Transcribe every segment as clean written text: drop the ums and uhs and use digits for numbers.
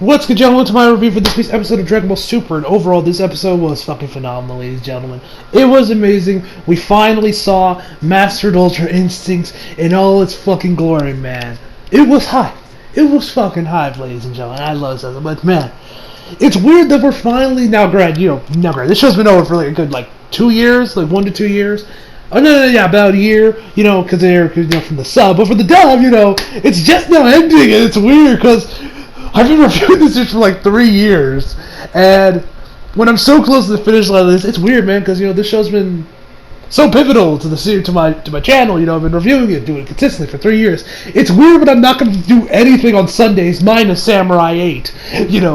What's good, gentlemen? To my review for this week's episode of Dragon Ball Super, and overall, this episode was fucking phenomenal, ladies and gentlemen. It was amazing. We finally saw Mastered Ultra Instincts in all its fucking glory, man. It was hype. It was fucking hype, ladies and gentlemen. I love that, but man, it's weird that we're finally this show's been over for like a good 2 years, 1 to 2 years. Oh no, about a year, because they're from the sub, but for the dub, it's just now ending, and it's weird because I've been reviewing this for 3 years, and when I'm so close to the finish line of this, it's weird, man, because this show's been so pivotal to my channel. I've been reviewing it, doing it consistently for 3 years. It's weird, but I'm not going to do anything on Sundays minus Samurai 8,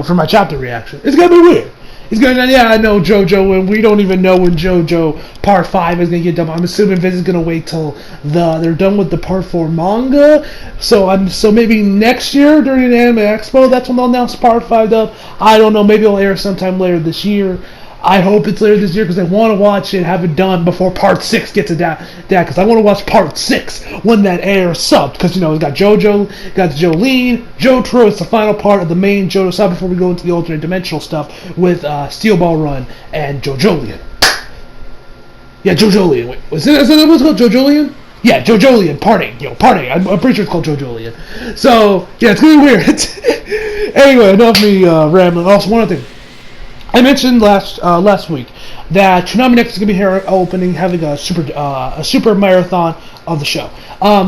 for my chapter reaction. It's gonna be weird. He's going, yeah, I know JoJo, and we don't even know when JoJo Part 5 is going to get done. I'm assuming Vince is going to wait till they're done with the Part 4 manga. So maybe next year during the Anime Expo, that's when they'll announce Part 5 up. I don't know, maybe it'll air sometime later this year. I hope it's later this year because I want to watch it, have it done before Part 6 gets it down. Because I want to watch Part 6 when that airs subbed. Because, it's got JoJo, got Jolene, Jotaro. It's the final part of the main JoJo sub before we go into the alternate dimensional stuff with Steel Ball Run and JoJolion. Yeah, JoJolion. Wait, is that what's called, JoJolion? Yeah, JoJolion, parting. I'm pretty sure it's called JoJolion. So, yeah, it's going to be weird. Anyway, enough of me rambling. Also, one other thing. I mentioned last week that Toonami Next is going to be here having a super marathon of the show.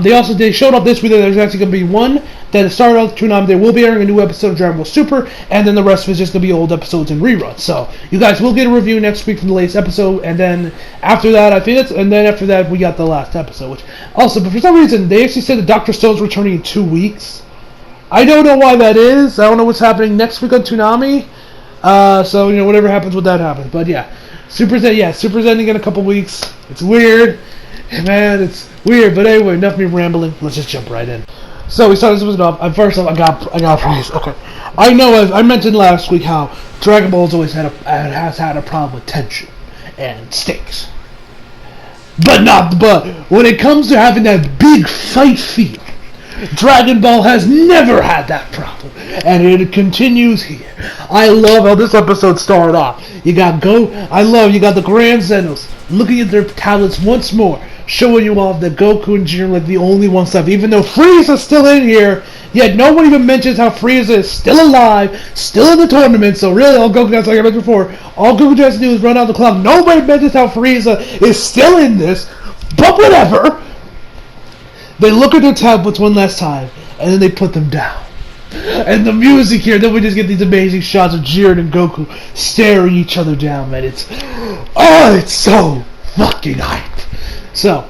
They showed up this week that there's actually going to be one that started out Toonami. They will be airing a new episode of Dragon Ball Super, and then the rest of it is just going to be old episodes and reruns. So you guys will get a review next week from the latest episode, and then after that, we got the last episode. Which also, but for some reason, they actually said that Dr. Stone's returning in 2 weeks. I don't know why that is. I don't know what's happening next week on Toonami. So whatever happens with that happens. But yeah, Super's ending in a couple weeks. It's weird, man. It's weird. But anyway, enough of me rambling. Let's just jump right in. So we started this off. First off, I got praise. Okay, I know as I mentioned last week how Dragon Ball's always has had a problem with tension and stakes. But when it comes to having that big fight feel, Dragon Ball has never had that problem, and it continues here. I love how this episode started off. You got the Grand Zenos looking at their tablets once more, showing you off that Goku and Jiren are the only ones left, even though Frieza's still in here, yet no one even mentions how Frieza is still alive, still in the tournament, so really all Goku has, like I mentioned before, all Goku has to do is run out the clock. Nobody mentions how Frieza is still in this, but whatever. They look at their tablets one last time, and then they put them down. And the music here, then we just get these amazing shots of Jiren and Goku staring each other down, man. It's so fucking hype. So,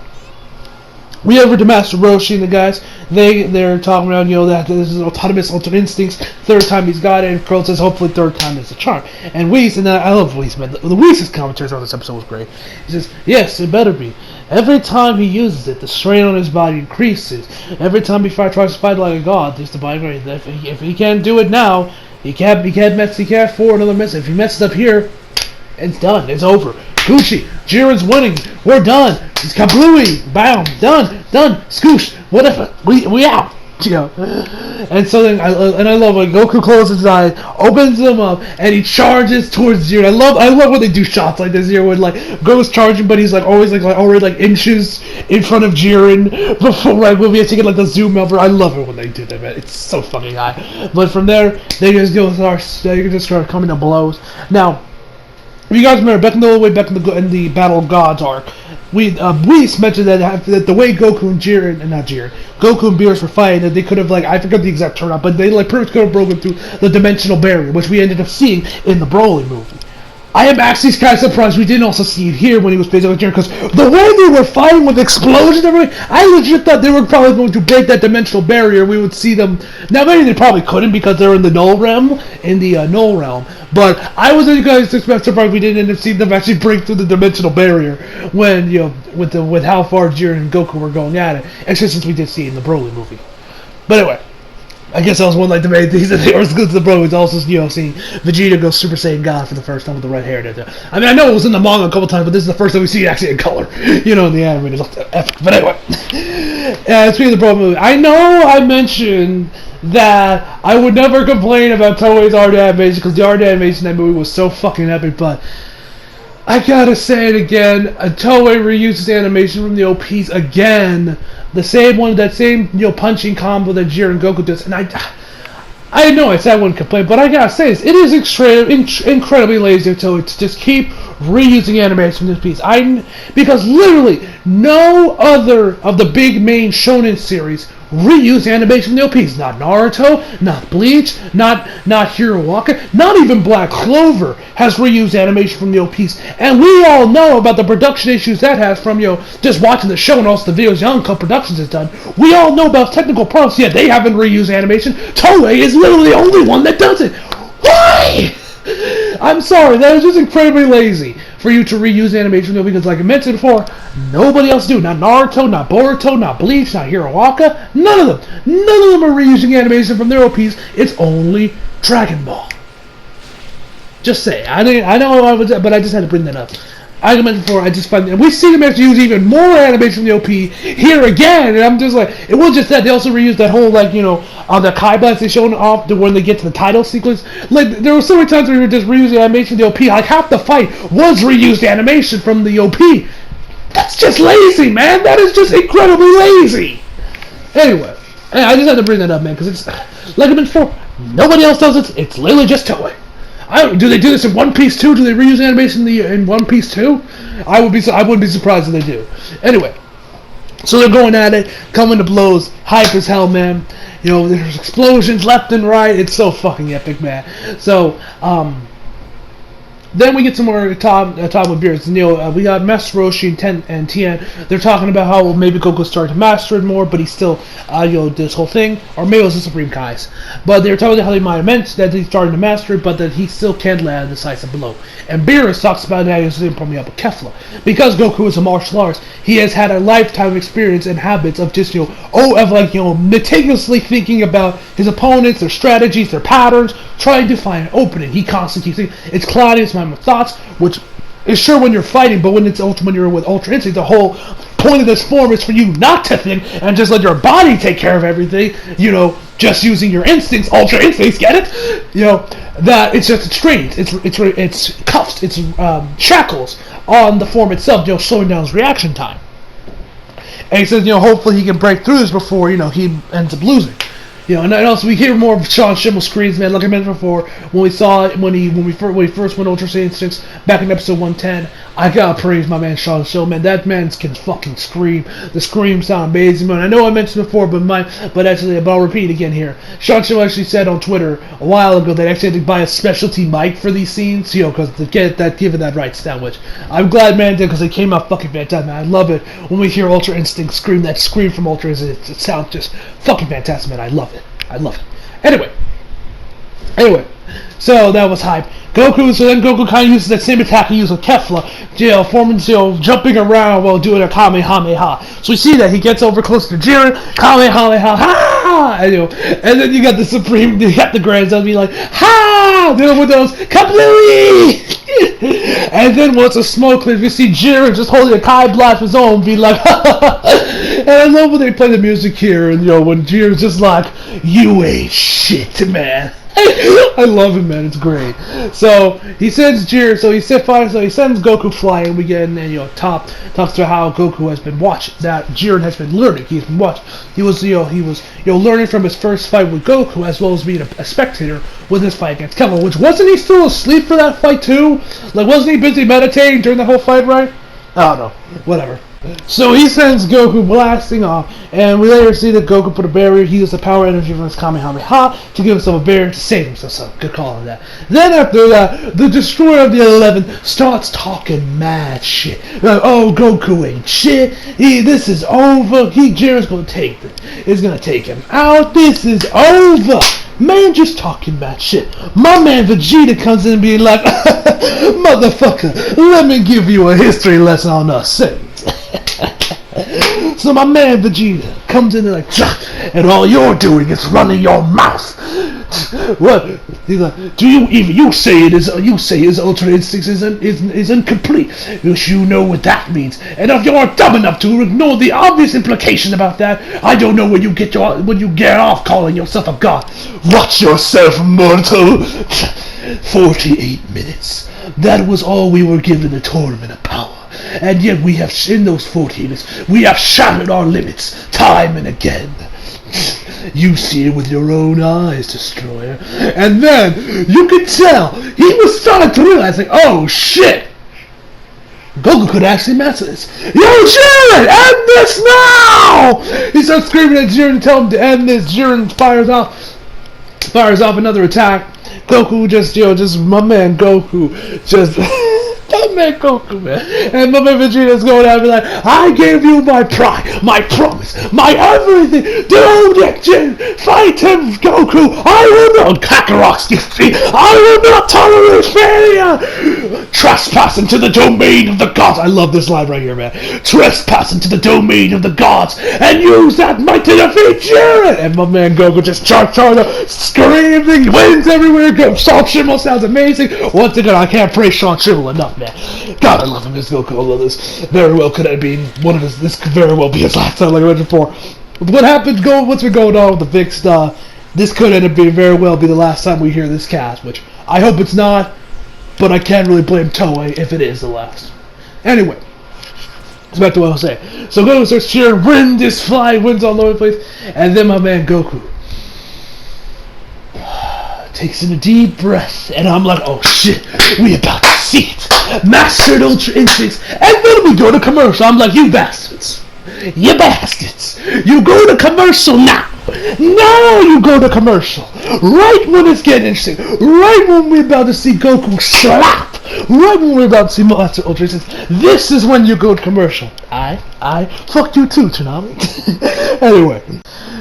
we have over to Master Roshi and the guys. They're talking around, that this is autonomous alternate instincts. Third time he's got it, and Pearl says hopefully third time is the charm. And Whis, and I love Whis, man. The Whis' commentary on this episode was great. He says, yes, it better be. Every time he uses it, the strain on his body increases. Every time he tries to fight like a god, there's the body. If he can't do it now, he can't afford another miss. If he messes up here, it's done. It's over. Gucci, Jiren's winning. We're done. It's kablooey. Bam. Done. Scoosh. Whatever. We out. And so then I love when Goku closes his eyes, opens them up, and he charges towards Jiren. I love when they do shots like this here, when Goku's charging, but he's always already inches in front of Jiren before when we take it the zoom over. I love it when they do that, man. It's so fucking high. But from there, they just start coming to blows. Now, if you guys remember, back in the Battle of Gods arc, Whis mentioned that the way Goku and Goku and Beerus were fighting, that they could have, I forget the exact turnout, but they pretty much could have broken through the dimensional barrier, which we ended up seeing in the Broly movie. I am actually kind of surprised we didn't also see it here when he was facing with Jiren, because the way they were fighting with explosions and everything, I legit thought they were probably going to break that dimensional barrier. We would see them. Now maybe they probably couldn't because they're in the Null Realm, but I was surprised we didn't end up seeing them actually break through the dimensional barrier when with how far Jiren and Goku were going at it, especially since we did see it in the Broly movie. But anyway, I guess that was one the main things that they were good to the bro. It's also seeing Vegeta go Super Saiyan God for the first time with the red hair. I mean, I know it was in the manga a couple times, but this is the first time we see it actually in color. In the anime, it looked epic. But anyway, speaking of the Bro movie, I know I mentioned that I would never complain about Toei's art animation because the art animation in that movie was so fucking epic, but I gotta say it again, Toei reuses animation from the OPs again. The same one, that same, punching combo that Jiren Goku does, and I know I said I wouldn't complain, but I gotta say this, it is incredibly lazy of Toei to just keep reusing animation from this piece. Because literally, no other of the big main shonen series reuse animation from the OPs. Not Naruto, not Bleach, not Hiroaka, not even Black Clover has reused animation from the OPs. And we all know about the production issues that has from, just watching the show and also the videos Yonko Productions has done. We all know about technical problems, yet they haven't reused animation. Toei is literally the only one that does it. Why? I'm sorry, that is just incredibly lazy for you to reuse animation because, like I mentioned before, nobody else do. Not Naruto, not Boruto, not Bleach, not Hiroaka. None of them. None of them are reusing animation from their OPs. It's only Dragon Ball. Just say. I know, but I just had to bring that up. Like I mentioned before, I just find, and we see them actually use even more animation from the OP here again, and I'm just like, it wasn't just that, they also reused that whole, on the Kai Blast they showed off when they get to the title sequence. Like, there were so many times where we were just reusing animation from the OP, like half the fight was reused animation from the OP. That's just lazy, man! That is just incredibly lazy! Anyway, I just had to bring that up, man, because it's, like I mentioned before, nobody else does it, it's literally just Toei. Do they do this in One Piece 2? Do they reuse animation in One Piece 2? I wouldn't be surprised if they do. Anyway, so they're going at it, coming to blows, hype as hell, man. There's explosions left and right. It's so fucking epic, man. So, then we get some more talk with Beerus. We got Master Roshi and Tien. They're talking about how maybe Goku's starting to master it more, but he's still, this whole thing. Or maybe it was the Supreme Kais. But they're talking about how they might have meant that he's starting to master it, but that he still can't land a decisive blow. And Beerus talks about that he's probably up with Kefla. Because Goku is a martial artist, he has had a lifetime of experience and habits of just, meticulously thinking about his opponents, their strategies, their patterns, trying to find an opening. He constantly keeps thinking, it's Claudius, my thoughts, which is sure when you're fighting, but when you're with Ultra Instinct, the whole point of this form is for you not to think and just let your body take care of everything, just using your instincts, Ultra Instincts, get it? That it's just restrained, it's cuffs, it's shackles on the form itself, slowing down his reaction time. And he says, hopefully he can break through this before, he ends up losing. And also we hear more of Sean Schimmel's screams, man. Like I mentioned before, when we first went Ultra Saiyan 6 back in episode 110, I gotta praise my man Sean Schimmel, man. That man can fucking scream. The screams sound amazing, man. I know I mentioned before, but actually, I'll repeat again here. Sean Schimmel actually said on Twitter a while ago that I actually had to buy a specialty mic for these scenes, because to give it that right sound. Which I'm glad, man, did, because it came out fucking fantastic, man. I love it when we hear Ultra Instinct scream. That scream from Ultra Instinct, it sounds just fucking fantastic, man. I love it. Anyway, so that was hype. So then Goku kind of uses that same attack he used with Kefla, forming, jumping around while doing a Kamehameha. So we see that he gets over close to Jiren, Kamehameha, ha! And then you got the Grand Zone be like, ha! With those, Kablooey! And then once the smoke clears, we see Jiren just holding a Kai Blast of his own, be like, And I love when they play the music here, and when Jiren's just like, you ain't shit, man. I love him, man. It's great. So he sends Jiren. So he sends Goku flying. We get and talks to how Goku has been watching. That Jiren has been learning. He's been watching. He was learning from his first fight with Goku, as well as being a spectator with his fight against Kefla. Which wasn't he still asleep for that fight too? Like wasn't he busy meditating during the whole fight? Right? I don't know. Whatever. So he sends Goku blasting off, and we later see that Goku put a barrier. He used the power energy from his Kamehameha to give himself a barrier to save himself. So good call on that. Then after that, the Destroyer of the 11 starts talking mad shit. Like, oh, Goku ain't shit. This is over. Jiren's gonna take him out. This is over. Man, just talking mad shit. My man Vegeta comes in and being like, motherfucker, let me give you a history lesson on us Saiyans. So my man Vegeta comes in and like, and all you're doing is running your mouth. What? He's like, do you even you say his Ultra Instincts is incomplete? You know what that means. And if you're dumb enough to ignore the obvious implication about that, I don't know when you get off calling yourself a god. Watch yourself, mortal. 48 minutes. That was all we were given the Tournament of Power. And yet we have, in those 40 minutes, we have shattered our limits time and again. You see it with your own eyes, Destroyer. And then, you can tell, he was starting to realize, like, oh shit! Goku could actually master this. Yo, Jiren, end this now! He starts screaming at Jiren to tell him to end this. Jiren fires off another attack. Goku just my man Goku, just... That man Goku, man. And my man Vegeta's going out and be like, I gave you my pride, my promise, my everything. Do it, Jin. Fight him, Goku. I will not, Kakarot's defeat. I will not tolerate failure. Trespass into the domain of the gods. I love this line right here, man. Trespass into the domain of the gods and use that might to defeat Jiren. And my man Goku just charged screaming, wins everywhere. Sean Schemmel sounds amazing. Once again, I can't praise Sean Schemmel enough, man. God, I love him as Goku. I love this. Very well could have been one of his. This could very well be his last time, like I mentioned before. What happened? What's been going on with the Vic stuff? This could end up being very well be the last time we hear this cast, which I hope it's not. But I can't really blame Toei if it is the last. Anyway, it's back to what I was saying. So Goku starts cheering, wind is flying, wind's all over the place, and then my man Goku takes in a deep breath, and I'm like, oh shit, we about to see it. Mastered Ultra Instincts, and then we go to commercial. I'm like, you bastards. You bastards. You go to commercial now. Now you go to commercial. Right when it's getting interesting. Right when we're about to see Goku slap. Right when we're about to see Master Ultra Instincts. This is when you go to commercial. Fuck you too, Tsunami. Anyway.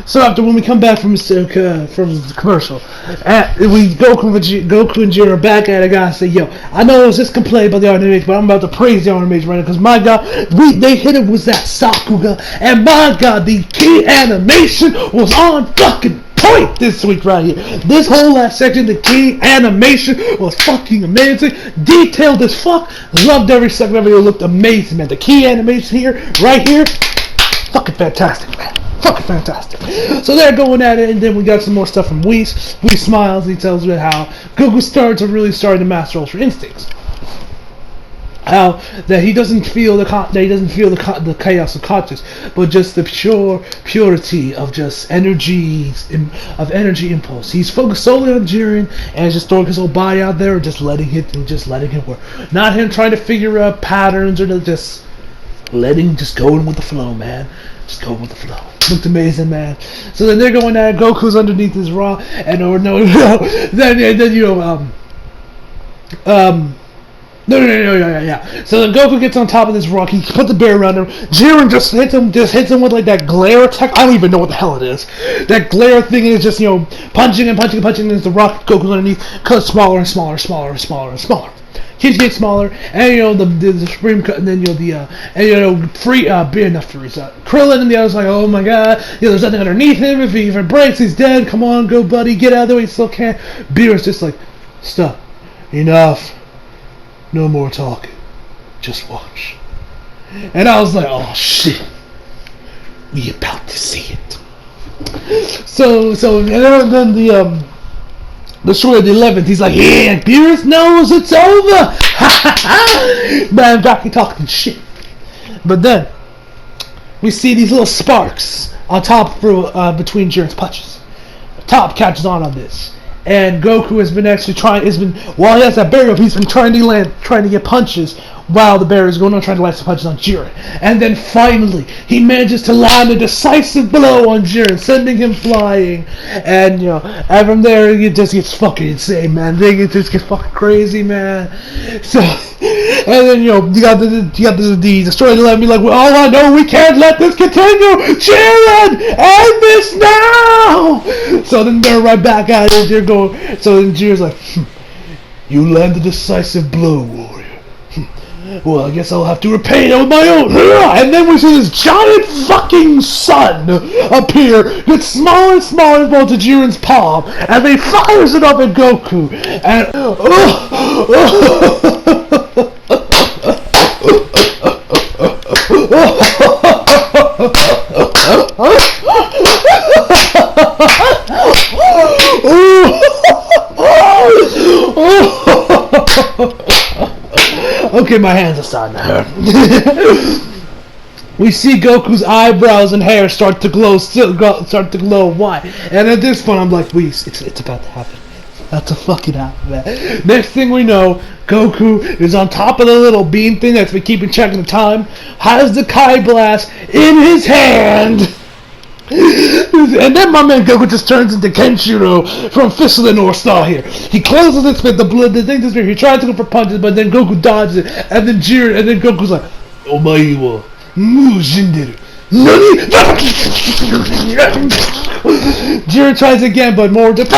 So after when we come back from the commercial, Goku and Jiren are back at it. I gotta say, yo, I know it was just complaint about the animation, but I'm about to praise the animation right now because my God, they hit it with that Sakuga, and my God, the key animation was on fucking point this week right here. This whole last section, the key animation was fucking amazing, detailed as fuck. Loved every second of it. It looked amazing, man. The key animation here, right here, fucking fantastic, man. Fucking fantastic. So they're going at it, and then we got some more stuff from Whis. Whis smiles, and he tells me how Goku starting to master Ultra Instincts. How that he doesn't feel the chaos of conscious, but just the purity of just energy impulse. He's focused solely on Jiren and just throwing his whole body out there and just letting him work. Not him trying to figure out patterns or just going with the flow, man. Just going with the flow. Looked amazing, man. So then they're going at it. Goku's underneath his rock, and No. So then Goku gets on top of this rock. He puts the bear around him. Jiren just hits him with like that glare attack. I don't even know what the hell it is. That glare thing is just punching and as the rock Goku's underneath cuts smaller and smaller. Keeps getting smaller, and the Supreme Cut, and then not Frieza. Krillin and the others like, oh my God, there's nothing underneath him. If he breaks, he's dead. Come on, go buddy, get out of the way. He still can't. Beerus just like, stop, enough, no more talking, just watch. And I was like, oh shit, we about to see it. So and then the story of the 11th, he's like, yeah, Beerus knows it's over. Man, Rocky talking shit. But then, we see these little sparks on top between Jiren's punches. Top catches on this. And Goku has been while he has that barrier up, he's been trying to get punches while the bear is going on trying to land some punches on Jiren. And then finally, he manages to land a decisive blow on Jiren, sending him flying. And, and from there, it just gets fucking insane, man. It just gets fucking crazy, man. So, and then, you got the Destroyer 11 be like, well, all I know, we can't let this continue. Jiren, end this now! So then they're right back at it. So then Jiren's like, you land a decisive blow, warrior. Well, I guess I'll have to repay it with my own. And then we see this giant fucking sun appear, get smaller and smaller and fall to Jiren's palm, and they fires it up at Goku. And okay, my hands are starting to hurt. We see Goku's eyebrows and hair start to glow. Why? And at this point, I'm like, "Please, it's about to happen. That's a fucking happen, man." Next thing we know, Goku is on top of the little beam thing that's been keeping track of the time. Has the Kai Blast in his hand. And then my man Goku just turns into Kenshiro from Fist of the North Star here. He closes his fist, the thing disappears. He tries to go for punches, but then Goku dodges it, and then Goku's like, "Omae wa Mujinderu." Nani? Jiren tries again, but more like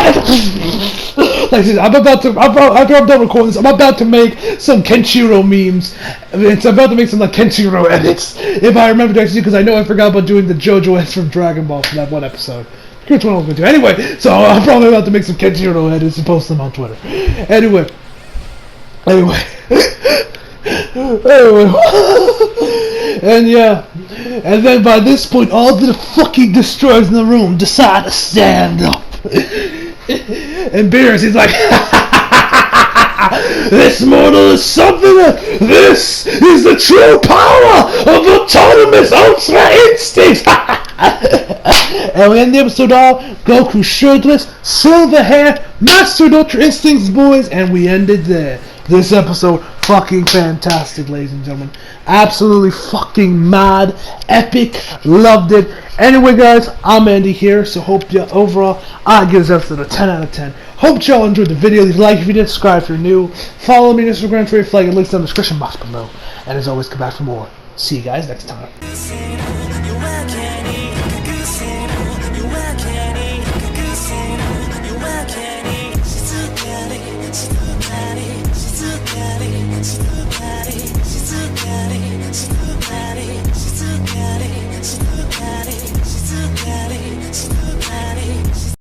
I'm done recording this. I'm about to make some Kenshiro memes. I'm about to make some like Kenshiro edits, if I remember correctly, because I know I forgot about doing the JoJo edits from Dragon Ball for that one episode. Here's what I was going to do. Anyway, so I'm probably about to make some Kenshiro edits and post them on Twitter. Anyway. And yeah, and then by this point, all the fucking destroyers in the room decide to stand up. And Beerus, he's like, "This mortal is something. This is the true power of autonomous ultra instincts." And we end the episode off. Goku shirtless, silver hair, mastered ultra instincts, boys, and we ended there. This episode, fucking fantastic, ladies and gentlemen. Absolutely fucking mad, epic, loved it. Anyway, guys, I'm Andy here, so hope you overall, I give this episode a 10 out of 10. Hope y'all enjoyed the video. Leave a like if you did, subscribe if you're new. Follow me on Instagram, Twitter, flag, and links down in the description box below. And as always, come back for more. See you guys next time. She's too bad.